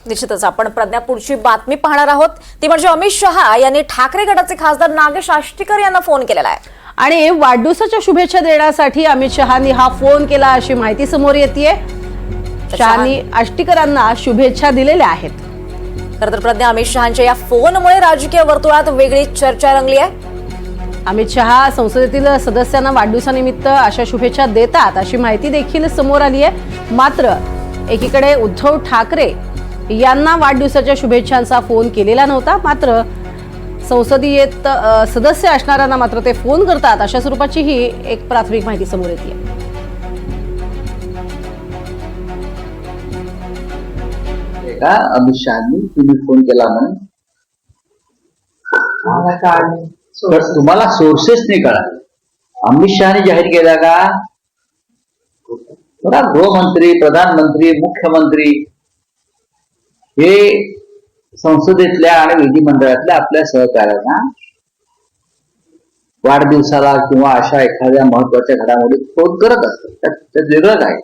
निश्चितच आपण प्रज्ञा पुढची बातमी पाहणार आहोत, ती म्हणजे अमित शहा यांनी ठाकरे गटाचे खासदार नागेश आष्टीकर यांना फोन केलेला आहे आणि वाढदिवसाच्या शुभेच्छा देण्यासाठी अमित शहांनी हा फोन केला अशी माहिती समोर येतेय। शहांनी आष्टीकरांना शुभेच्छा दिलेल्या आहेत। तर प्रज्ञा अमित शहांच्या या फोनमुळे राजकीय वर्तुळात वेगळी चर्चा रंगली आहे। अमित शहा संसदेतील सदस्यांना वाढदिवसानिमित्त अशा शुभेच्छा देतात अशी माहिती देखील समोर आली आहे। मात्र एकीकडे उद्धव ठाकरे यांना वाढदिवसाच्या शुभेच्छांचा फोन केलेला नव्हता, मात्र संसदीयत सदस्य असणाऱ्यांना मात्र ते फोन करतात अशा स्वरूपाची ही एक प्राथमिक माहिती समोर येते। अमित शहानी तुम्ही फोन केला म्हणून तुम्हाला सोर्सेस नाही कळाले। अमित शहानी जाहीर केला का? गृहमंत्री, प्रधानमंत्री, मुख्यमंत्री हे संसदेतल्या आणि विधिमंडळातल्या आपल्या सहकार्यांना वाढदिवसाला किंवा अशा एखाद्या महत्वाच्या घडामोडीत फोन करत असतात। त्यात वेगळं काय?